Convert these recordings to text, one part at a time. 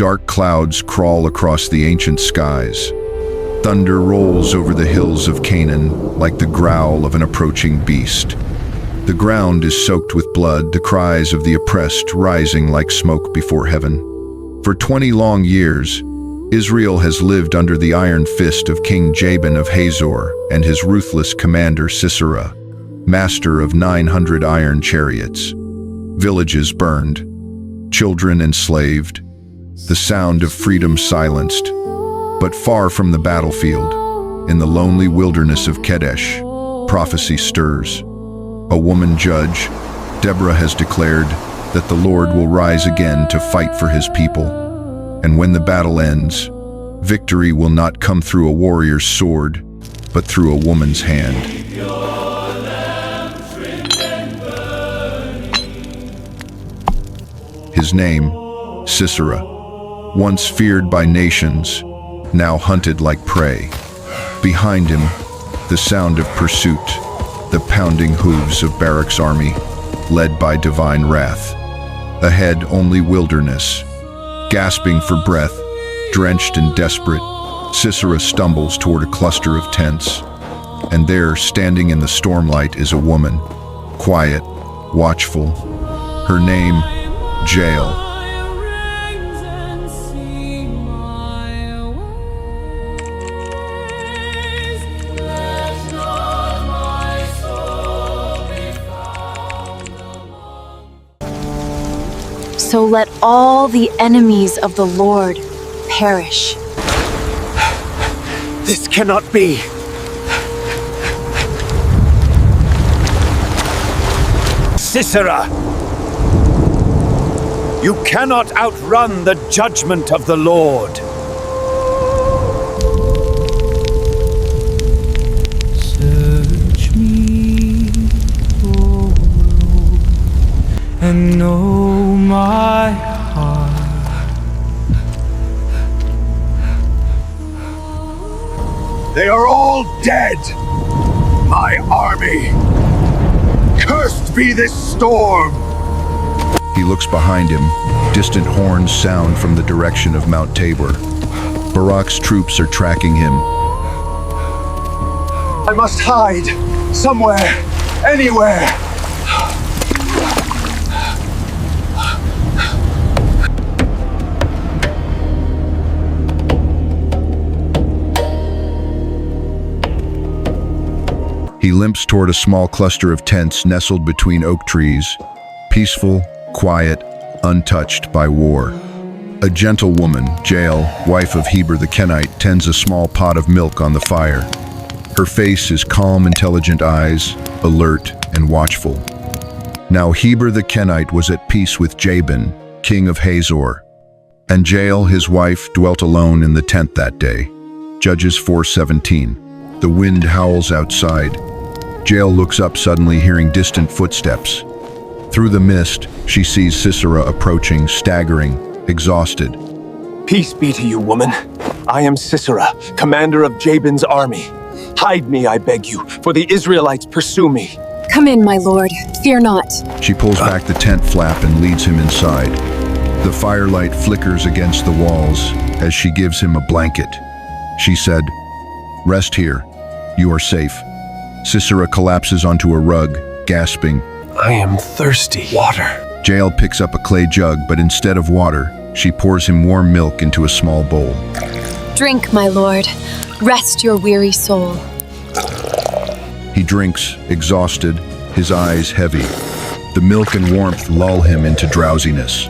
Dark clouds crawl across the ancient skies. Thunder rolls over the hills of Canaan like the growl of an approaching beast. The ground is soaked with blood, the cries of the oppressed rising like smoke before heaven. For 20 long years, Israel has lived under the iron fist of King Jabin of Hazor and his ruthless commander Sisera, master of 900 iron chariots. Villages burned, children enslaved, the sound of freedom silenced. But far from the battlefield, in the lonely wilderness of Kadesh, prophecy stirs. A woman judge, Deborah, has declared that the Lord will rise again to fight for his people. And when the battle ends, victory will not come through a warrior's sword, but through a woman's hand. His name, Sisera, once feared by nations, now hunted like prey. Behind him, the sound of pursuit, the pounding hooves of Barak's army, led by divine wrath. Ahead, only wilderness. Gasping for breath, drenched and desperate, Sisera stumbles toward a cluster of tents. And there, standing in the stormlight, is a woman, quiet, watchful. Her name, Jael. So let all the enemies of the Lord perish. This cannot be. Sisera, you cannot outrun the judgment of the Lord. Search me, O Lord, and know my heart. They are all dead, my army. Cursed be this storm! He looks behind him. Distant horns sound from the direction of Mount Tabor. Barak's troops are tracking him. I must hide, somewhere, anywhere. He limps toward a small cluster of tents nestled between oak trees, peaceful, quiet, untouched by war. A gentle woman, Jael, wife of Heber the Kenite, tends a small pot of milk on the fire. Her face is calm, intelligent eyes, alert and watchful. Now Heber the Kenite was at peace with Jabin, king of Hazor, and Jael, his wife, dwelt alone in the tent that day. Judges 4:17. The wind howls outside. Jael looks up suddenly, hearing distant footsteps. Through the mist, she sees Sisera approaching, staggering, exhausted. Peace be to you, woman. I am Sisera, commander of Jabin's army. Hide me, I beg you, for the Israelites pursue me. Come in, my lord. Fear not. She pulls back the tent flap and leads him inside. The firelight flickers against the walls as she gives him a blanket. She said, "Rest here. You are safe." Sisera collapses onto a rug, gasping. I am thirsty. Water. Jael picks up a clay jug, but instead of water, she pours him warm milk into a small bowl. Drink, my lord. Rest your weary soul. He drinks, exhausted, his eyes heavy. The milk and warmth lull him into drowsiness.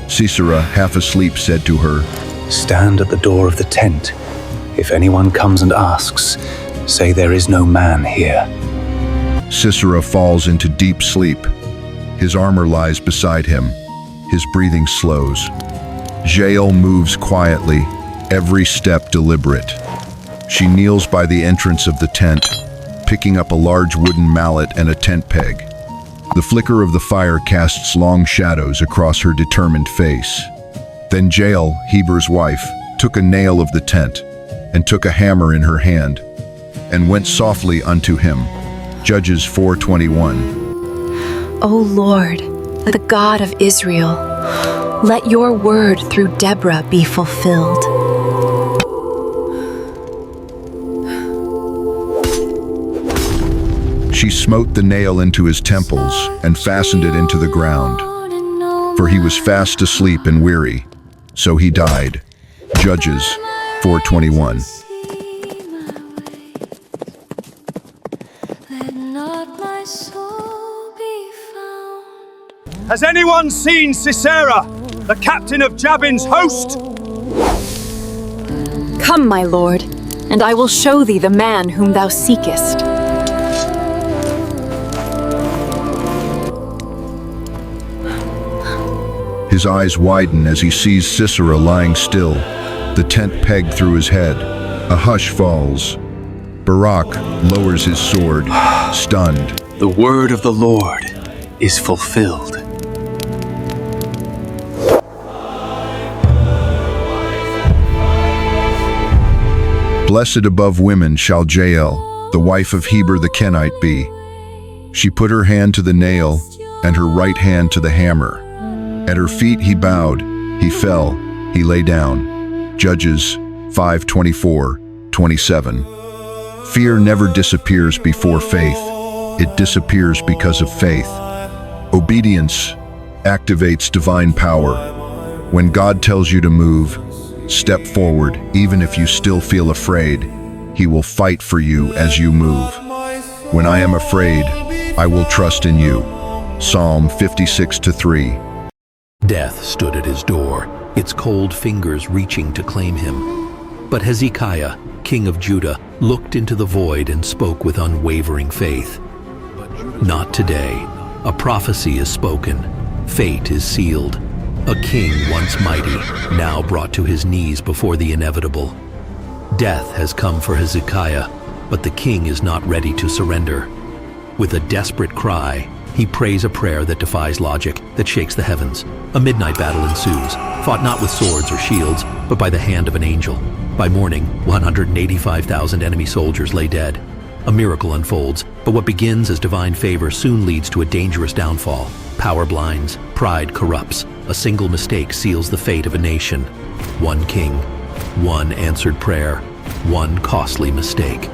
Sisera, half asleep, said to her, Stand at the door of the tent. If anyone comes and asks, say there is no man here. Sisera falls into deep sleep. His armor lies beside him. His breathing slows. Jael moves quietly, every step deliberate. She kneels by the entrance of the tent, picking up a large wooden mallet and a tent peg. The flicker of the fire casts long shadows across her determined face. Then Jael, Heber's wife, took a nail of the tent and took a hammer in her hand and went softly unto him. Judges 4:21. O Lord, the God of Israel, Let your word through Deborah be fulfilled. She smote the nail into his temples and fastened it into the ground. For he was fast asleep and weary, so he died. Judges 4:21. Has anyone seen Sisera, the captain of Jabin's host? Come, my lord, and I will show thee the man whom thou seekest. His eyes widen as he sees Sisera lying still, the tent pegged through his head. A hush falls. Barak lowers his sword, stunned. The word of the Lord is fulfilled. Blessed above women shall Jael, the wife of Heber the Canaanite, be. She put her hand to the nail, and her right hand to the hammer. At her feet he bowed, he fell, he lay down. Judges 5:24-27. Fear never disappears before faith. It disappears because of faith. Obedience activates divine power. When God tells you to move, step forward, even if you still feel afraid. He will fight for you as you move. When I am afraid, I will trust in you. Psalm 56:3. Death stood at his door, its cold fingers reaching to claim him. But Hezekiah, king of Judah, looked into the void and spoke with unwavering faith. Not today. A prophecy is spoken. Fate is sealed. A king once mighty, now brought to his knees before the inevitable. Death has come for Hezekiah, but the king is not ready to surrender. With a desperate cry, he prays a prayer that defies logic, that shakes the heavens. A midnight battle ensues, fought not with swords or shields, but by the hand of an angel. By morning, 185,000 enemy soldiers lay dead. A miracle unfolds, but what begins as divine favor soon leads to a dangerous downfall. Power blinds, pride corrupts. A single mistake seals the fate of a nation. One king, one answered prayer, one costly mistake.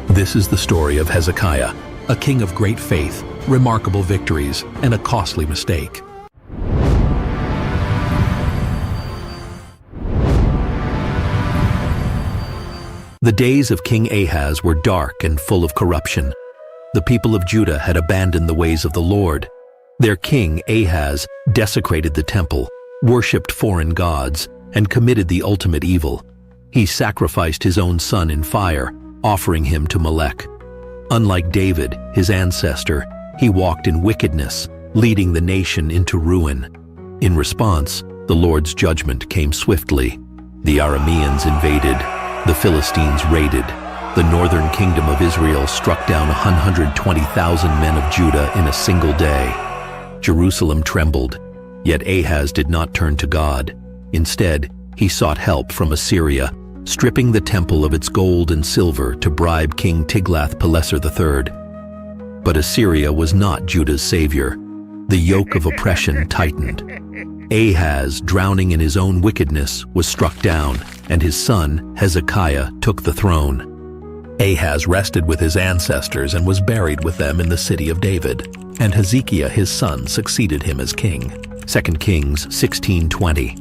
This is the story of Hezekiah, a king of great faith, remarkable victories, and a costly mistake. The days of King Ahaz were dark and full of corruption. The people of Judah had abandoned the ways of the Lord. Their king, Ahaz, desecrated the temple, worshipped foreign gods, and committed the ultimate evil. He sacrificed his own son in fire, offering him to Molech. Unlike David, his ancestor, he walked in wickedness, leading the nation into ruin. In response, the Lord's judgment came swiftly. The Arameans invaded, the Philistines raided. The northern kingdom of Israel struck down 120,000 men of Judah in a single day. Jerusalem trembled, yet Ahaz did not turn to God. Instead, he sought help from Assyria, stripping the temple of its gold and silver to bribe King Tiglath-Pileser III. But Assyria was not Judah's savior. The yoke of oppression tightened. Ahaz, drowning in his own wickedness, was struck down, and his son, Hezekiah, took the throne. Ahaz rested with his ancestors and was buried with them in the city of David, and Hezekiah his son succeeded him as king. 2 Kings 16:20.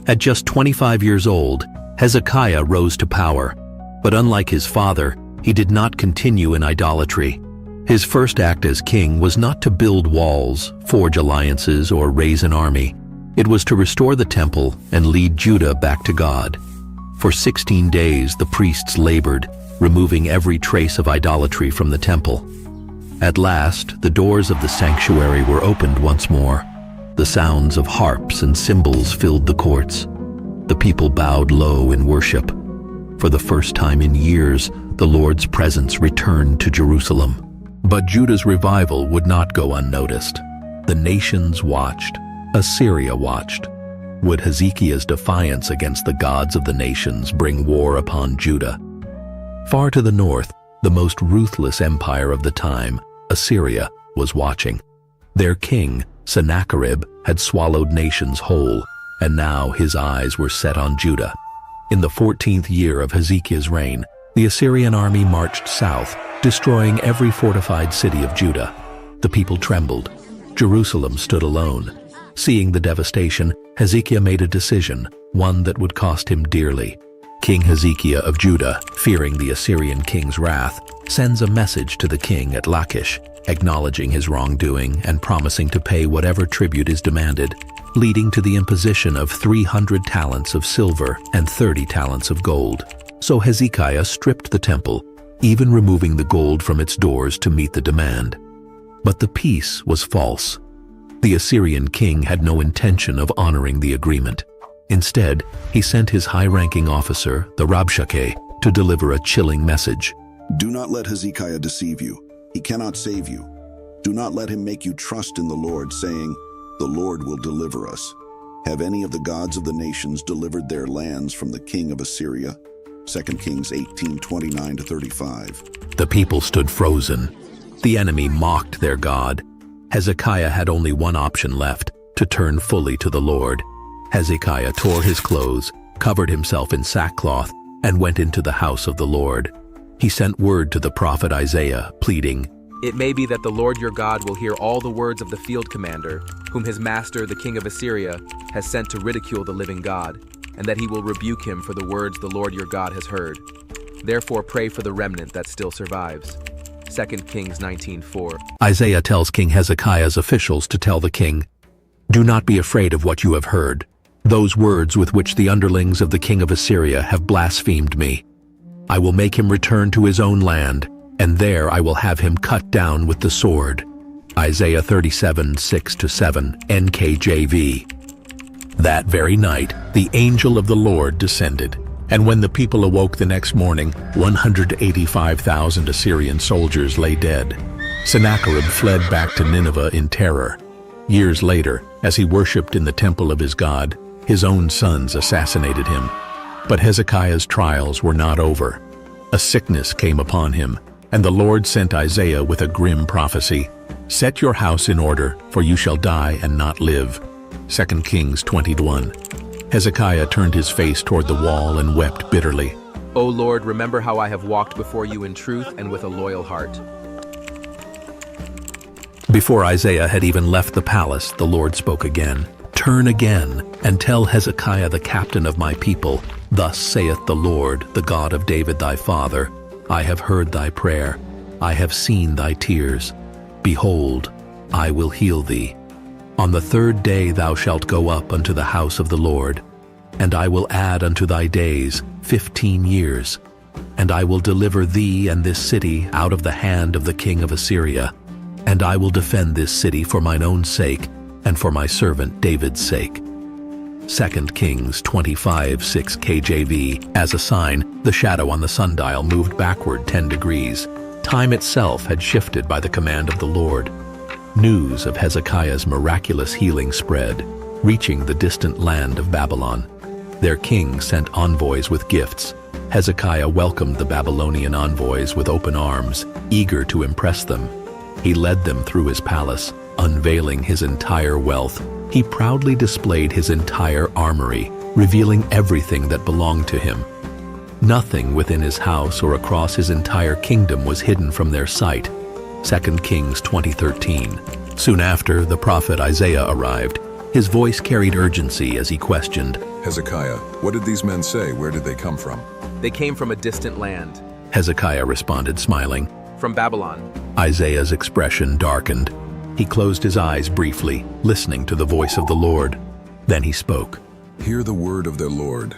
At just 25 years old, Hezekiah rose to power, but unlike his father, he did not continue in idolatry. His first act as king was not to build walls, forge alliances, or raise an army. It was to restore the temple and lead Judah back to God. For 16 days, the priests labored, removing every trace of idolatry from the temple. At last, the doors of the sanctuary were opened once more. The sounds of harps and cymbals filled the courts. The people bowed low in worship. For the first time in years, the Lord's presence returned to Jerusalem. But Judah's revival would not go unnoticed. The nations watched. Assyria watched. Would Hezekiah's defiance against the gods of the nations bring war upon Judah? Far to the north, the most ruthless empire of the time, Assyria, was watching. Their king, Sennacherib had swallowed nations whole, and now his eyes were set on Judah. In the 14th year of Hezekiah's reign, the Assyrian army marched south, destroying every fortified city of Judah. The people trembled. Jerusalem stood alone. Seeing the devastation, Hezekiah made a decision, one that would cost him dearly. King Hezekiah of Judah, fearing the Assyrian king's wrath, sends a message to the king at Lachish, acknowledging his wrongdoing and promising to pay whatever tribute is demanded, leading to the imposition of 300 talents of silver and 30 talents of gold. So Hezekiah stripped the temple, even removing the gold from its doors to meet the demand. But the peace was false. The Assyrian king had no intention of honoring the agreement. Instead, he sent his high-ranking officer, the Rabshakeh, to deliver a chilling message. Do not let Hezekiah deceive you. He cannot save you. Do not let him make you trust in the Lord, saying, "The Lord will deliver us." Have any of the gods of the nations delivered their lands from the king of Assyria? 2 Kings 18:29-35. The people stood frozen. The enemy mocked their God. Hezekiah had only one option left, to turn fully to the Lord. Hezekiah tore his clothes, covered himself in sackcloth, and went into the house of the Lord. He sent word to the prophet Isaiah, pleading, "It may be that the Lord your God will hear all the words of the field commander, whom his master, the king of Assyria, has sent to ridicule the living God, and that he will rebuke him for the words the Lord your God has heard. Therefore pray for the remnant that still survives." 2 Kings 19:4. Isaiah tells King Hezekiah's officials to tell the king, "Do not be afraid of what you have heard. Those words with which the underlings of the king of Assyria have blasphemed me. I will make him return to his own land, and there I will have him cut down with the sword." Isaiah 37:6-7, NKJV. That very night, the angel of the Lord descended, and when the people awoke the next morning, 185,000 Assyrian soldiers lay dead. Sennacherib fled back to Nineveh in terror. Years later, as he worshipped in the temple of his god, his own sons assassinated him. But Hezekiah's trials were not over. A sickness came upon him, and the Lord sent Isaiah with a grim prophecy. "Set your house in order, for you shall die and not live." 2 Kings 20:1. Hezekiah turned his face toward the wall and wept bitterly. "O Lord, remember how I have walked before you in truth and with a loyal heart." Before Isaiah had even left the palace, the Lord spoke again. "Turn again, and tell Hezekiah the captain of my people, Thus saith the Lord, the God of David thy father, I have heard thy prayer, I have seen thy tears. Behold, I will heal thee. On the 3rd day thou shalt go up unto the house of the Lord, and I will add unto thy days 15 years, and I will deliver thee and this city out of the hand of the king of Assyria, and I will defend this city for mine own sake, and for my servant David's sake." 2 Kings 25:6 KJV. As a sign, the shadow on the sundial moved backward 10 degrees. Time itself had shifted by the command of the Lord. News of Hezekiah's miraculous healing spread, reaching the distant land of Babylon. Their king sent envoys with gifts. Hezekiah welcomed the Babylonian envoys with open arms, eager to impress them. He led them through his palace, unveiling his entire wealth. He proudly displayed his entire armory, revealing everything that belonged to him. Nothing within his house or across his entire kingdom was hidden from their sight. 2 Kings 20:13. Soon after, the prophet Isaiah arrived. His voice carried urgency as he questioned, "Hezekiah, what did these men say? Where did they come from?" "They came from a distant land." Hezekiah responded, smiling. "From Babylon." Isaiah's expression darkened. He closed his eyes briefly, listening to the voice of the Lord. Then he spoke. "Hear the word of the Lord.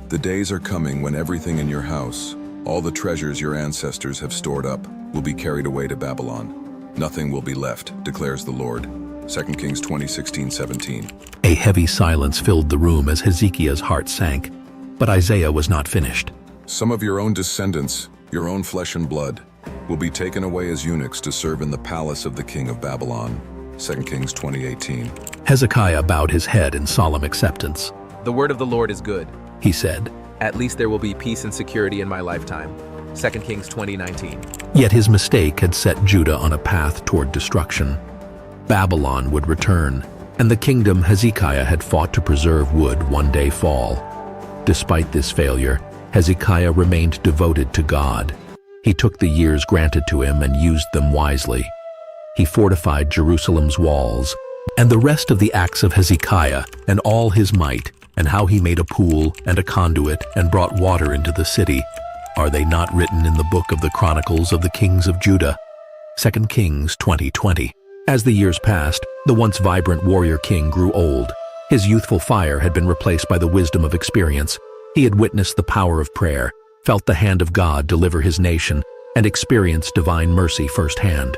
The days are coming when everything in your house, all the treasures your ancestors have stored up, will be carried away to Babylon. Nothing will be left, declares the Lord." 2 Kings 20:16-17. A heavy silence filled the room as Hezekiah's heart sank. But Isaiah was not finished. "Some of your own descendants, your own flesh and blood, will be taken away as eunuchs to serve in the palace of the king of Babylon." 2 Kings 20:18. Hezekiah bowed his head in solemn acceptance. "The word of the Lord is good," he said. "At least there will be peace and security in my lifetime." 2 Kings 20:19. Yet his mistake had set Judah on a path toward destruction. Babylon would return, and the kingdom Hezekiah had fought to preserve would one day fall. Despite this failure, Hezekiah remained devoted to God. He took the years granted to him and used them wisely. He fortified Jerusalem's walls, and the rest of the acts of Hezekiah and all his might, and how he made a pool and a conduit and brought water into the city, are they not written in the book of the Chronicles of the Kings of Judah? 2 Kings 20:20. As the years passed, the once vibrant warrior king grew old. His youthful fire had been replaced by the wisdom of experience. He had witnessed the power of prayer, felt the hand of God deliver his nation, and experienced divine mercy firsthand.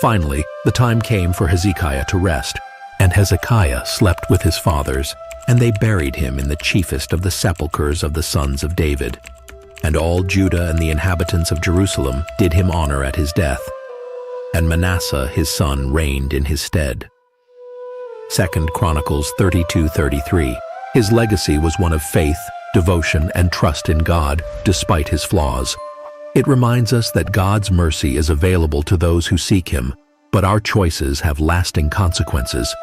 Finally, the time came for Hezekiah to rest, and Hezekiah slept with his fathers, and they buried him in the chiefest of the sepulchres of the sons of David. And all Judah and the inhabitants of Jerusalem did him honor at his death. And Manasseh his son reigned in his stead. 2 Chronicles 32:33. His legacy was one of faith, devotion, and trust in God, despite his flaws. It reminds us that God's mercy is available to those who seek him, but our choices have lasting consequences.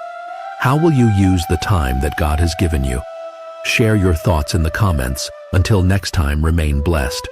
How will you use the time that God has given you? Share your thoughts in the comments. Until next time, remain blessed.